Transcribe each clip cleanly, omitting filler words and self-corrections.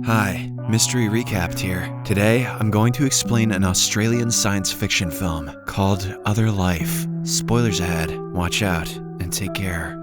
Hi, Mystery Recapped here. Today, I'm going to explain an Australian science fiction film called Other Life. Spoilers ahead, watch out, and take care.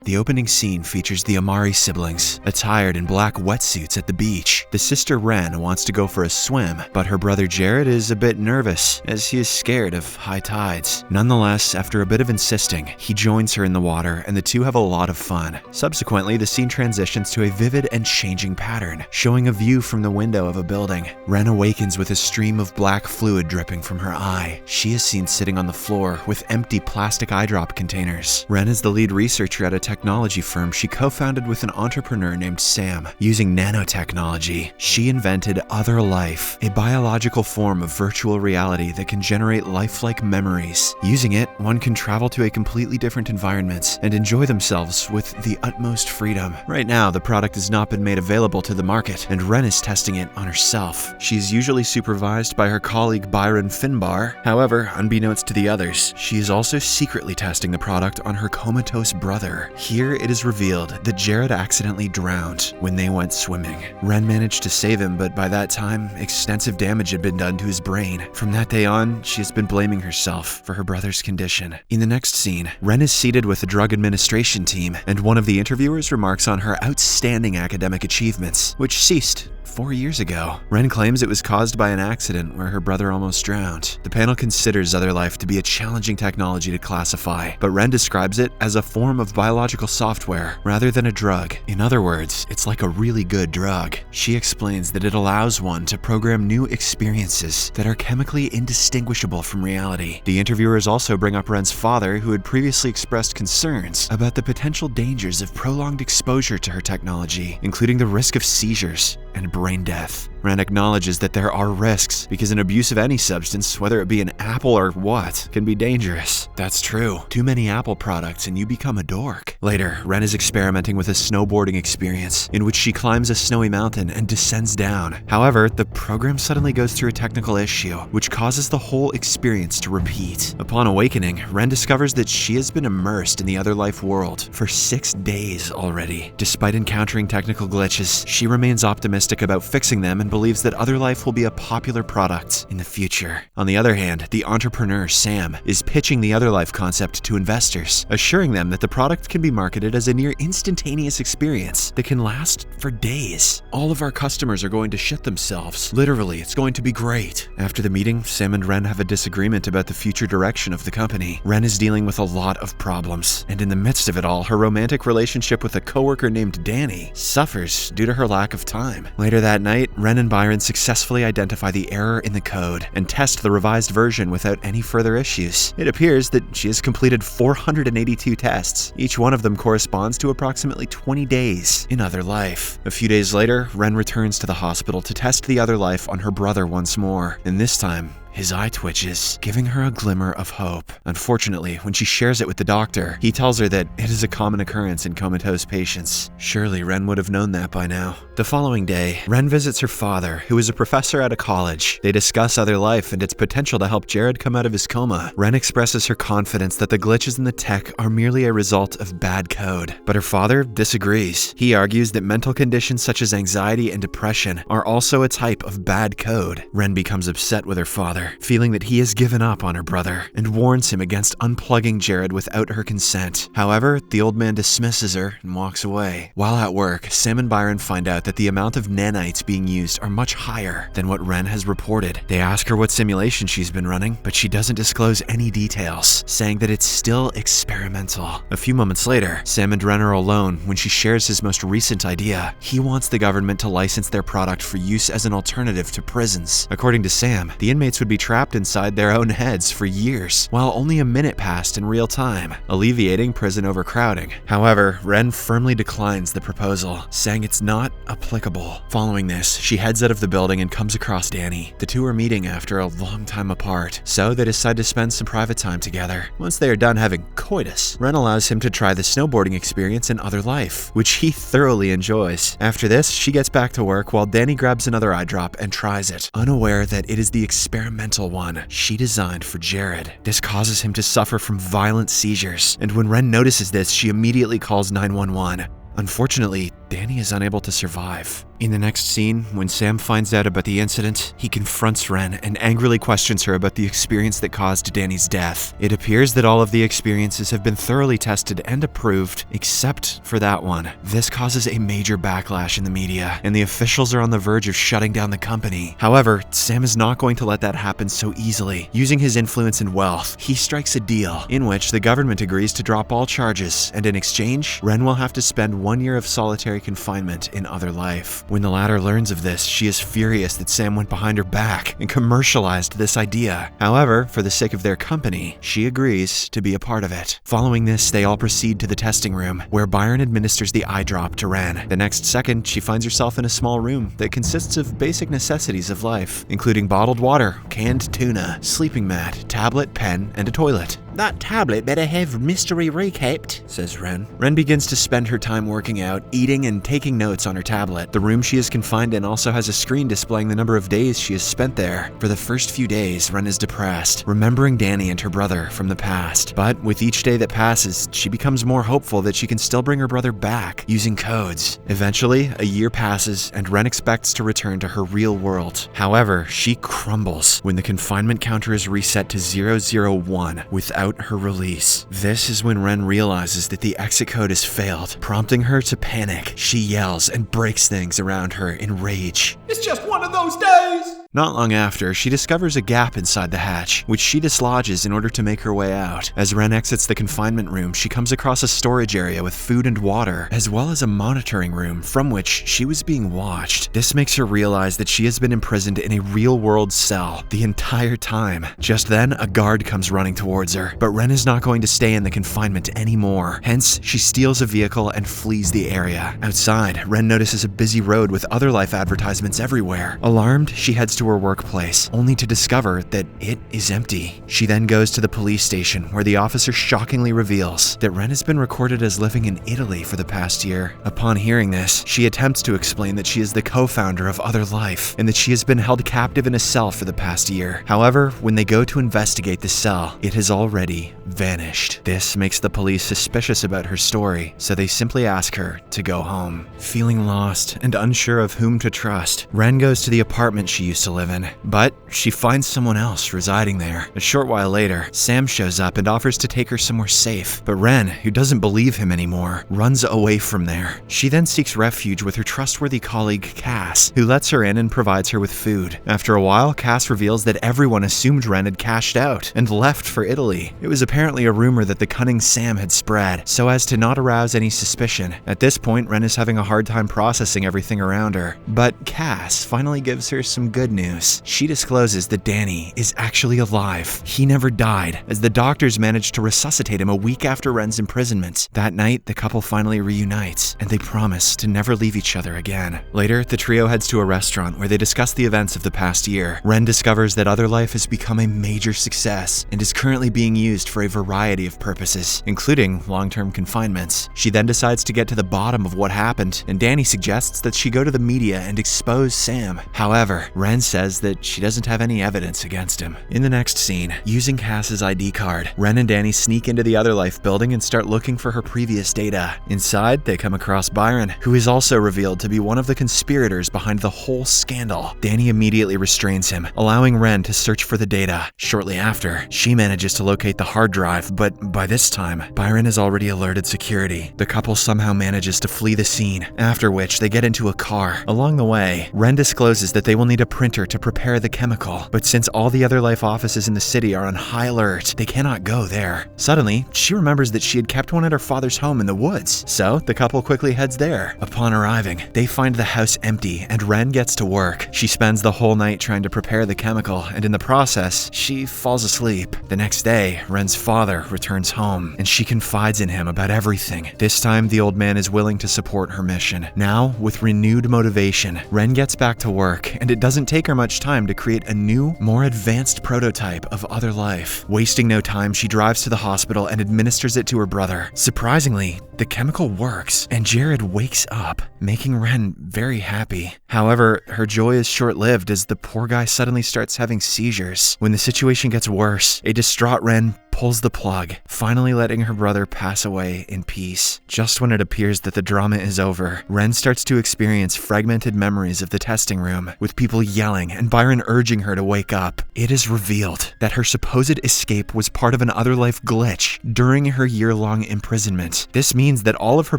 The opening scene features the Amari siblings, attired in black wetsuits at the beach. The sister Ren wants to go for a swim, but her brother Jared is a bit nervous, as he is scared of high tides. Nonetheless, after a bit of insisting, he joins her in the water, and the two have a lot of fun. Subsequently, the scene transitions to a vivid and changing pattern, showing a view from the window of a building. Ren awakens with a stream of black fluid dripping from her eye. She is seen sitting on the floor with empty plastic eye drop containers. Ren is the lead researcher at a technology firm she co-founded with an entrepreneur named Sam. Using nanotechnology, she invented Other Life, a biological form of virtual reality that can generate lifelike memories. Using it, one can travel to a completely different environment and enjoy themselves with the utmost freedom. Right now, the product has not been made available to the market, and Ren is testing it on herself. She is usually supervised by her colleague Byron Finbar. However, unbeknownst to the others, she is also secretly testing the product on her comatose brother. Here it is revealed that Jared accidentally drowned when they went swimming. Ren managed to save him, but by that time, extensive damage had been done to his brain. From that day on, she has been blaming herself for her brother's condition. In the next scene, Ren is seated with the drug administration team, and one of the interviewers remarks on her outstanding academic achievements, which ceased 4 years ago. Ren claims it was caused by an accident where her brother almost drowned. The panel considers Other Life to be a challenging technology to classify, but Ren describes it as a form of biological software rather than a drug. In other words, it's like a really good drug. She explains that it allows one to program new experiences that are chemically indistinguishable from reality. The interviewers also bring up Ren's father, who had previously expressed concerns about the potential dangers of prolonged exposure to her technology, including the risk of seizures and brain death. Ren acknowledges that there are risks because an abuse of any substance, whether it be an apple or what, can be dangerous. That's true. Too many Apple products and you become a dork. Later, Ren is experimenting with a snowboarding experience in which she climbs a snowy mountain and descends down. However, the program suddenly goes through a technical issue, which causes the whole experience to repeat. Upon awakening, Ren discovers that she has been immersed in the Other Life world for 6 days already. Despite encountering technical glitches, she remains optimistic about fixing them and believes that Other Life will be a popular product in the future. On the other hand, the entrepreneur, Sam, is pitching the Other Life concept to investors, assuring them that the product can be marketed as a near instantaneous experience that can last for days. All of our customers are going to shit themselves. Literally, it's going to be great. After the meeting, Sam and Ren have a disagreement about the future direction of the company. Ren is dealing with a lot of problems, and in the midst of it all, her romantic relationship with a coworker named Danny suffers due to her lack of time. Later that night, Ren and Byron successfully identify the error in the code and test the revised version without any further issues. It appears that she has completed 482 tests. Each one of them corresponds to approximately 20 days in Other Life. A few days later, Ren returns to the hospital to test the Other Life on her brother once more, and this time, his eye twitches, giving her a glimmer of hope. Unfortunately, when she shares it with the doctor, he tells her that it is a common occurrence in comatose patients. Surely Ren would have known that by now. The following day, Ren visits her father, who is a professor at a college. They discuss Other Life and its potential to help Jared come out of his coma. Ren expresses her confidence that the glitches in the tech are merely a result of bad code, but her father disagrees. He argues that mental conditions such as anxiety and depression are also a type of bad code. Ren becomes upset with her father, feeling that he has given up on her brother, and warns him against unplugging Jared without her consent. However, the old man dismisses her and walks away. While at work, Sam and Byron find out that the amount of nanites being used are much higher than what Ren has reported. They ask her what simulation she's been running, but she doesn't disclose any details, saying that it's still experimental. A few moments later, Sam and Ren are alone when she shares his most recent idea. He wants the government to license their product for use as an alternative to prisons. According to Sam, the inmates would be trapped inside their own heads for years, while only a minute passed in real time, alleviating prison overcrowding. However, Ren firmly declines the proposal, saying it's not applicable. Following this, she heads out of the building and comes across Danny. The two are meeting after a long time apart, so they decide to spend some private time together. Once they are done having coitus, Ren allows him to try the snowboarding experience in Other Life, which he thoroughly enjoys. After this, she gets back to work while Danny grabs another eye drop and tries it, unaware that it is the experimental one she designed for Jared. This causes him to suffer from violent seizures, and when Ren notices this, she immediately calls 911. Unfortunately, Danny is unable to survive. In the next scene, when Sam finds out about the incident, he confronts Ren and angrily questions her about the experience that caused Danny's death. It appears that all of the experiences have been thoroughly tested and approved, except for that one. This causes a major backlash in the media, and the officials are on the verge of shutting down the company. However, Sam is not going to let that happen so easily. Using his influence and wealth, he strikes a deal in which the government agrees to drop all charges, and in exchange, Ren will have to spend 1 year of solitary confinement in other life. When the latter learns of this, she is furious that Sam went behind her back and commercialized this idea. However, for the sake of their company, she agrees to be a part of it. Following this, they all proceed to the testing room, where Byron administers the eye drop to Ren. The next second, she finds herself in a small room that consists of basic necessities of life, including bottled water, canned tuna, sleeping mat, tablet, pen, and a toilet. "That tablet better have mystery recapped," says Ren. Ren begins to spend her time working out, eating, and taking notes on her tablet. The room she is confined in also has a screen displaying the number of days she has spent there. For the first few days, Ren is depressed, remembering Danny and her brother from the past. But with each day that passes, she becomes more hopeful that she can still bring her brother back, using codes. Eventually, a year passes, and Ren expects to return to her real world. However, she crumbles when the confinement counter is reset to 001 without her release. This is when Ren realizes that the exit code has failed, prompting her to panic. She yells and breaks things around her in rage. "It's just one of those days!" Not long after, she discovers a gap inside the hatch, which she dislodges in order to make her way out. As Ren exits the confinement room, she comes across a storage area with food and water, as well as a monitoring room from which she was being watched. This makes her realize that she has been imprisoned in a real-world cell the entire time. Just then, a guard comes running towards her, but Ren is not going to stay in the confinement anymore. Hence, she steals a vehicle and flees the area. Outside, Ren notices a busy road with other life advertisements everywhere. Alarmed, she heads to her workplace, only to discover that it is empty. She then goes to the police station, where the officer shockingly reveals that Ren has been recorded as living in Italy for the past year. Upon hearing this, she attempts to explain that she is the co-founder of Other Life, and that she has been held captive in a cell for the past year. However, when they go to investigate the cell, it has already vanished. This makes the police suspicious about her story, so they simply ask her to go home. Feeling lost and unsure of whom to trust, Ren goes to the apartment she used to live in, but she finds someone else residing there. A short while later, Sam shows up and offers to take her somewhere safe, but Ren, who doesn't believe him anymore, runs away from there. She then seeks refuge with her trustworthy colleague Cass, who lets her in and provides her with food. After a while, Cass reveals that everyone assumed Ren had cashed out and left for Italy. It was apparently a rumor that the cunning Sam had spread, so as to not arouse any suspicion. At this point, Ren is having a hard time processing everything around her, but Cass finally gives her some good news. She discloses that Danny is actually alive. He never died, as the doctors managed to resuscitate him a week after Ren's imprisonment. That night, the couple finally reunites, and they promise to never leave each other again. Later, the trio heads to a restaurant where they discuss the events of the past year. Ren discovers that Other Life has become a major success and is currently being used for a variety of purposes, including long-term confinements. She then decides to get to the bottom of what happened, and Danny suggests that she go to the media and expose Sam. However, Ren says that she doesn't have any evidence against him. In the next scene, using Cass's ID card, Ren and Danny sneak into the Other Life building and start looking for her previous data. Inside, they come across Byron, who is also revealed to be one of the conspirators behind the whole scandal. Danny immediately restrains him, allowing Ren to search for the data. Shortly after, she manages to locate the hard drive, but by this time, Byron has already alerted security. The couple somehow manages to flee the scene, after which they get into a car. Along the way, Ren discloses that they will need a printer to prepare the chemical, but since all the Other Life offices in the city are on high alert, they cannot go there. Suddenly, she remembers that she had kept one at her father's home in the woods, so the couple quickly heads there. Upon arriving, they find the house empty, and Ren gets to work. She spends the whole night trying to prepare the chemical, and in the process, she falls asleep. The next day, Ren's father returns home, and she confides in him about everything. This time, the old man is willing to support her mission. Now, with renewed motivation, Ren gets back to work, and it doesn't take her much time to create a new, more advanced prototype of Other Life. Wasting no time, she drives to the hospital and administers it to her brother. Surprisingly, the chemical works, and Jared wakes up, making Ren very happy. However, her joy is short-lived as the poor guy suddenly starts having seizures. When the situation gets worse, a distraught Ren pulls the plug, finally letting her brother pass away in peace. Just when it appears that the drama is over, Ren starts to experience fragmented memories of the testing room, with people yelling and Byron urging her to wake up. It is revealed that her supposed escape was part of an other-life glitch during her year-long imprisonment. This means that all of her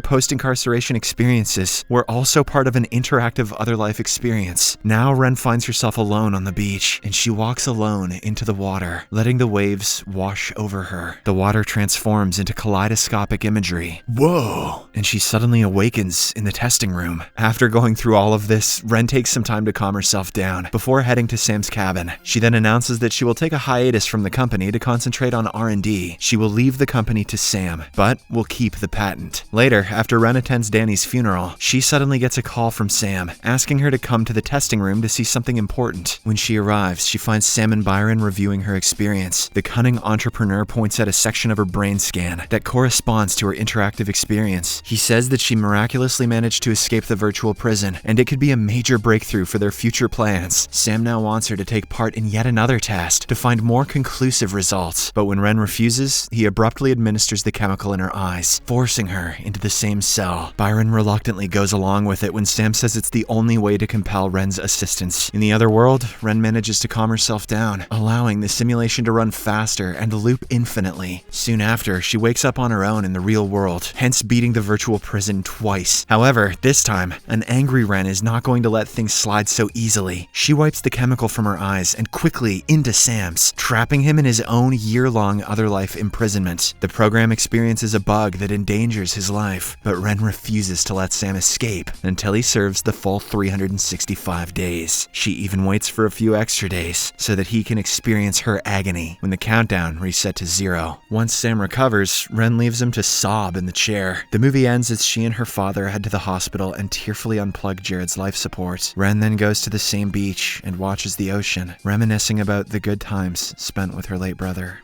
post-incarceration experiences were also part of an interactive other-life experience. Now Ren finds herself alone on the beach, and she walks alone into the water, letting the waves wash over her. The water transforms into kaleidoscopic imagery. Whoa! And she suddenly awakens in the testing room. After going through all of this, Ren takes some time to calm herself down before heading to Sam's cabin. She then announces that she will take a hiatus from the company to concentrate on R&D. She will leave the company to Sam, but will keep the patent. Later, after Ren attends Danny's funeral, she suddenly gets a call from Sam, asking her to come to the testing room to see something important. When she arrives, she finds Sam and Byron reviewing her experience. The cunning entrepreneur points at a section of her brain scan that corresponds to her interactive experience. He says that she miraculously managed to escape the virtual prison, and it could be a major breakthrough for their future plans. Sam now wants her to take part in yet another test to find more conclusive results, but when Ren refuses, he abruptly administers the chemical in her eyes, forcing her into the same cell. Byron reluctantly goes along with it when Sam says it's the only way to compel Ren's assistance. In the other world, Ren manages to calm herself down, allowing the simulation to run faster and loop infinitely. Soon after, she wakes up on her own in the real world, hence beating the virtual prison twice. However, this time, an angry Ren is not going to let things slide so easily. She wipes the chemical from her eyes and quickly into Sam's, trapping him in his own year-long other-life imprisonment. The program experiences a bug that endangers his life, but Ren refuses to let Sam escape until he serves the full 365 days. She even waits for a few extra days so that he can experience her agony when the countdown reset to 0. Once Sam recovers, Ren leaves him to sob in the chair. The movie ends as she and her father head to the hospital and tearfully unplug Jared's life support. Ren then goes to the same beach and watches the ocean, reminiscing about the good times spent with her late brother.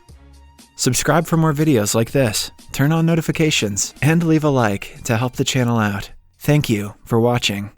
Subscribe for more videos like this, turn on notifications, and leave a like to help the channel out. Thank you for watching.